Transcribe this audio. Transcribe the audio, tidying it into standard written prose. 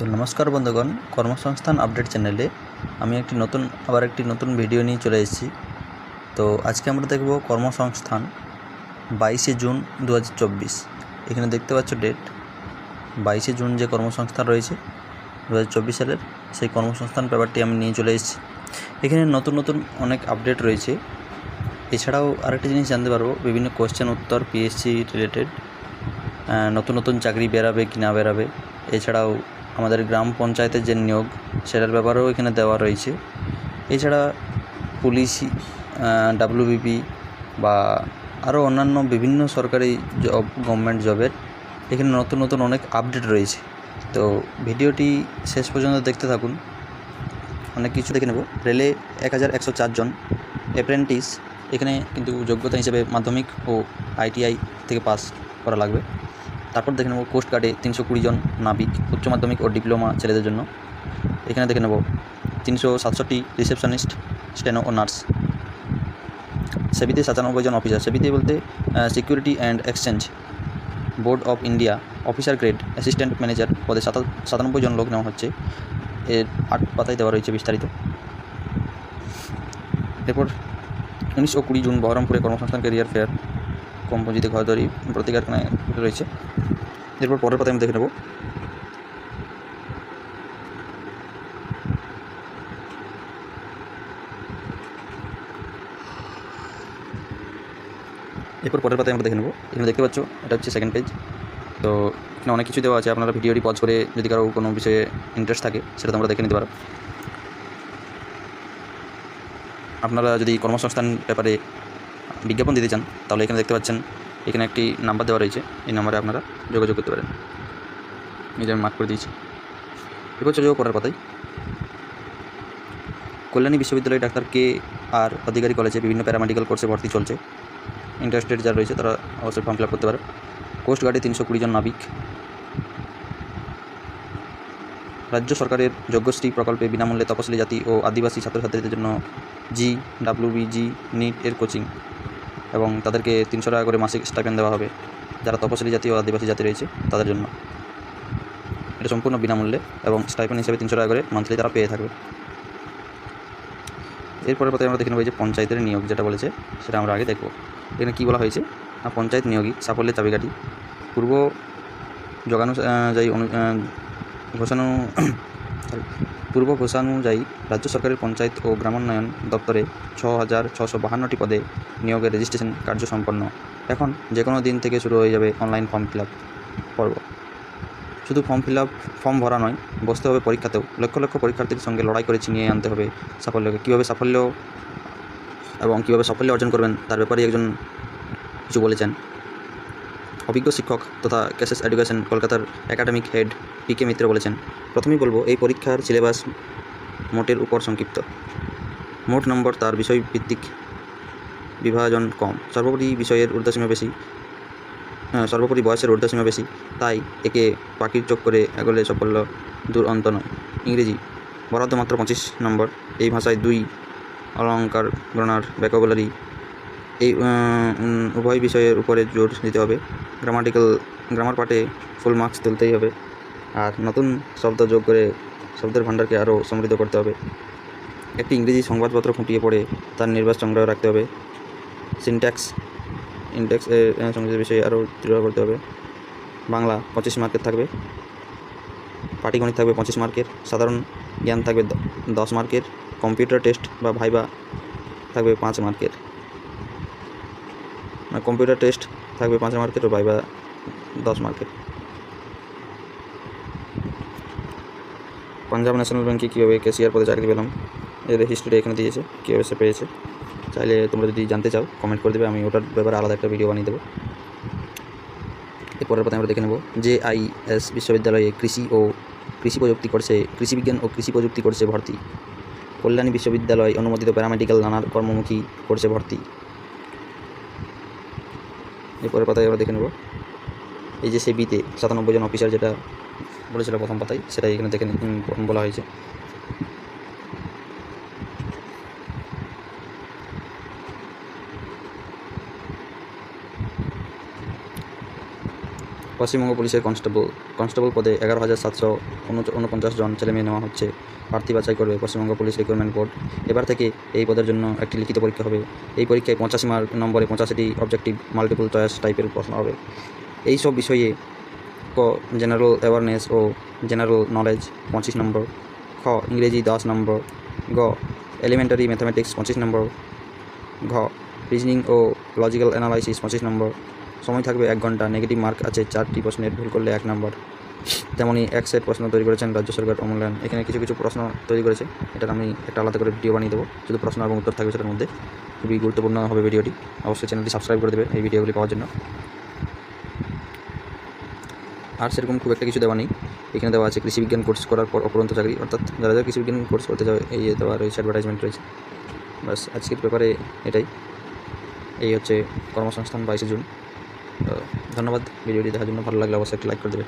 তো নমস্কার বন্ধুগণ, কর্মসংস্থান আপডেট চ্যানেলে আমি আবার একটি নতুন ভিডিও নিয়ে চলে এসেছি। তো আজকে আমরা দেখব কর্মসংস্থান 22শে জুন 2024। এখানে দেখতে পাচ্ছ ডেট 22শে জুন যে কর্মসংস্থান রয়েছে 2024 সালের, সেই কর্মসংস্থান পেপারটি আমি নিয়ে চলে এসেছি। এখানে নতুন নতুন অনেক আপডেট রয়েছে। এছাড়াও আরেকটি জিনিস জানতে পারবো, বিভিন্ন কোয়েশ্চেন উত্তর পিএসসি রিলেটেড, নতুন নতুন চাকরি বেরাবে কি না বেরাবে। এছাড়াও আমাদের গ্রাম পঞ্চায়েতের যে নিয়োগ, সেটার ব্যাপারেও এখানে দেওয়া রয়েছে। এছাড়া পুলিশ, ডাব্লিউবিপি বা আরও অন্যান্য বিভিন্ন সরকারি জব, গভর্নমেন্ট জবের এখানে নতুন নতুন অনেক আপডেট রয়েছে। তো ভিডিওটি শেষ পর্যন্ত দেখতে থাকুন, অনেক কিছু দেখে নেব। রেলে 1104 জন অ্যাপ্রেন্টিস, এখানে কিন্তু যোগ্যতা হিসেবে মাধ্যমিক ও ITI থেকে পাস করা লাগবে। তারপর দেখে নেব কোস্টগার্ডে 320 জন নাবিক, উচ্চ মাধ্যমিক ও ডিপ্লোমা ছেলেদের জন্য। এখানে দেখে নেব 367 রিসেপশনিস্ট, স্টেনো ও নার্স। সেবিতে 97 জন অফিসার, সেবিতে বলতে security and exchange board of India officer grade assistant manager পদে 97 জন লোক নেওয়া হচ্ছে। এর 8 পাতায় দেওয়া রয়েছে বিস্তারিত। এরপর 19 ও 20 জুন বহরমপুরে কর্মসংস্থান ক্যারিয়ার ফেয়ার, কম পুঁজিতে ঘর তৈরি প্রতি কারখানায় রয়েছে। এরপর পরের পাতায় আমি দেখে নেব আমরা দেখে নেব। এখানে দেখতে পাচ্ছ, এটা হচ্ছে সেকেন্ড পেজ। তো এখানে অনেক কিছু দেওয়া আছে, আপনারা ভিডিওটি পজ করে যদি কারো কোনো বিষয়ে ইন্টারেস্ট থাকে সেটা তোমরা দেখে নিতে পারো। আপনারা যদি কর্মসংস্থান ব্যাপারে বিজ্ঞাপন দিতে চান তাহলে এখানে দেখতে পাচ্ছেন, এখানে একটি নাম্বার দেওয়া রয়েছে, এই নাম্বারে আপনারা যোগাযোগ করতে পারেন। এই যে আমি মার্ক করে দিয়েছি। এরপর চলে যাবো পরের পাতায়। কল্যাণী বিশ্ববিদ্যালয় ডাক্তার KR অধিকারী কলেজে বিভিন্ন প্যারামেডিক্যাল কোর্সে ভর্তি চলছে। ইন্টারেস্টেড যারা রয়েছে তারা অবশ্যই ফর্ম ফিল আপ করতে পারে। কোস্টগার্ডে 320 জন নাবিক। রাজ্য সরকারের যজ্ঞশ্রী প্রকল্পে বিনামূল্যে তপশিলি জাতি ও আদিবাসী ছাত্রছাত্রীদের জন্য GWBG NEET এর কোচিং, এবং তাদেরকে 300 টাকা করে মাসিক স্টাইপেন্ড দেওয়া হবে যারা তপশিলি জাতি ও আদিবাসী জাতি রয়েছে তাদের জন্য। এটা সম্পূর্ণ বিনামূল্যে এবং স্টাইপেন্ড হিসেবে 300 টাকা করে মান্থলি তারা পেয়ে থাকবে। এরপরের পথে আমরা দেখে নেব যে পঞ্চায়েতের নিয়োগ যেটা বলেছে সেটা আমরা আগে দেখব। এখানে কী বলা হয়েছে, পঞ্চায়েত নিয়োগই সাফল্যের চাবিকাঠি। পূর্ব ঘোষানুযায়ী রাজ্য সরকারের পঞ্চায়েত ও গ্রামোন্নয়ন দপ্তরে 6652টি পদে নিয়োগের রেজিস্ট্রেশন কার্য সম্পন্ন। এখন যে কোনো দিন থেকে শুরু হয়ে যাবে অনলাইন ফর্ম ফিল আপ পর্ব। শুধু ফর্ম ভরা নয়, বসতে হবে পরীক্ষাতেও। লক্ষ লক্ষ পরীক্ষার্থীর সঙ্গে লড়াই করে ছিনিয়ে আনতে হবে সাফল্যকে। কীভাবে সাফল্য অর্জন করবেন তার ব্যাপারে একজন কিছু বলেছেন। অভিজ্ঞ শিক্ষক তথা ক্যাসেস এডুকেশন কলকাতার একাডেমিক হেড PK মিত্র বলেছেন, প্রথমেই বলবো এই পরীক্ষার সিলেবাস মোটের উপর সংক্ষিপ্ত। মোট নম্বর তার বিষয়ভিত্তিক বিভাজন কম। সর্বোপরি বয়সের ঊর্ধ্বসীমা বেশি, তাই একে পাখির চোখ করে এগোলে সাফল্য দূর অন্ত নয়। ইংরেজি বরাদ্দ মাত্র 25 নম্বর। এই ভাষায় 2 অলঙ্কার, গ্রামার, ভোকাবুলারি এই উভয় বিষয়ের উপরে জোর দিতে হবে। গ্রামার পার্টে ফুল মার্কস তুলতেই হবে। আর নতুন শব্দ যোগ করে শব্দের ভাণ্ডারকে আরও সমৃদ্ধ করতে হবে। একটি ইংরেজি সংবাদপত্র খুঁটিয়ে পড়ে তার নির্বাচ সংগ্রহ রাখতে হবে। ইনটেক্স সংগীতের বিষয়ে আরও দৃঢ় করতে হবে। বাংলা 25 মার্কের থাকবে, পাটিগণিত থাকবে 25 মার্কের, সাধারণ জ্ঞান থাকবে 10 মার্কের, কম্পিউটার টেস্ট বা ভাইবা থাকবে 5 মার্কের। কম্পিউটার টেস্ট থাকবে 5 মার্কের ও ভাইবা 10 মার্কের। পাঞ্জাব ন্যাশনাল ব্যাঙ্কে কীভাবে ক্যাশিয়ার পদে চাকরি পেলাম এর হিস্ট্রিটা এখানে দিয়েছে, কীভাবে সে পেয়েছে। চাইলে তোমরা যদি জানতে চাও কমেন্ট করে দেবে, আমি ওটার ব্যাপারে আলাদা একটা ভিডিও বানিয়ে দেবো। এরপরের পথে আমরা দেখে নেব JIS বিশ্ববিদ্যালয়ে কৃষি বিজ্ঞান ও কৃষি প্রযুক্তি কোর্সে ভর্তি। কল্যাণী বিশ্ববিদ্যালয় অনুমোদিত প্যারামেডিক্যাল নানার কর্মমুখী কোর্সে ভর্তি। এরপরের পাতায় আমরা দেখে নেব এই যে সেবিতে 97 জন অফিসার যেটা বলেছিল প্রথম পাতায়, সেটাই এখানে দেখে বলা হয়েছে। পশ্চিমবঙ্গ পুলিশের কনস্টেবল পদে 11,749 জন ছেলেমেয়ে নেওয়া হচ্ছে। প্রার্থী বাছাই করবে পশ্চিমবঙ্গ পুলিশ রিক্রুটমেন্ট বোর্ড। এবার থেকে এই পদের জন্য একটি লিখিত পরীক্ষা হবে। এই পরীক্ষায় 85 নম্বরে 85টি অবজেক্টিভ মাল্টিপল চয়েস টাইপের প্রশ্ন হবে। এই সব বিষয়ে ক জেনারেল অ্যাওয়ারনেস ও জেনারেল নলেজ 25 নম্বর, খ ইংরেজি 10 নম্বর, গ এলিমেন্টারি ম্যাথামেটিক্স 25 নম্বর, ঘ রিজনিং ও লজিক্যাল অ্যানালাইসিস 25 নম্বর। সময় থাকবে 1 ঘন্টা। নেগেটিভ মার্ক আছে 4টি প্রশ্নের ভুল করলে 1 নম্বর। তেমনই এক সেট প্রশ্ন তৈরি করেছেন রাজ্য সরকার অমূল্যায়ন। এখানে কিছু প্রশ্ন তৈরি করেছে, এটার আমি একটা আলাদা করে ভিডিও বানিয়ে দেবো, শুধু প্রশ্ন এবং উত্তর থাকবে সেটার মধ্যে। খুবই গুরুত্বপূর্ণ হবে ভিডিওটি, অবশ্যই চ্যানেলটি সাবস্ক্রাইব করে দেবে এই ভিডিওগুলি পাওয়ার জন্য। আর সেরকম খুব একটা কিছু দেওয়া নেই। এখানে দেওয়া আছে কৃষি বিজ্ঞান কোর্স করার পর অপরন্ত চাকরি, অর্থাৎ যারা কৃষি বিজ্ঞান কোর্স করতে যাবে এই দেওয়া রয়েছে, অ্যাডভার্টাইজমেন্ট রয়েছে। বাস আজকের পেপারে এটাই। এই হচ্ছে কর্মসংস্থান 22 জুন। ধন্যবাদ ভিডিওটি দেখার জন্য। ভালো লাগলে অবশ্যই একটা লাইক করে দেবে।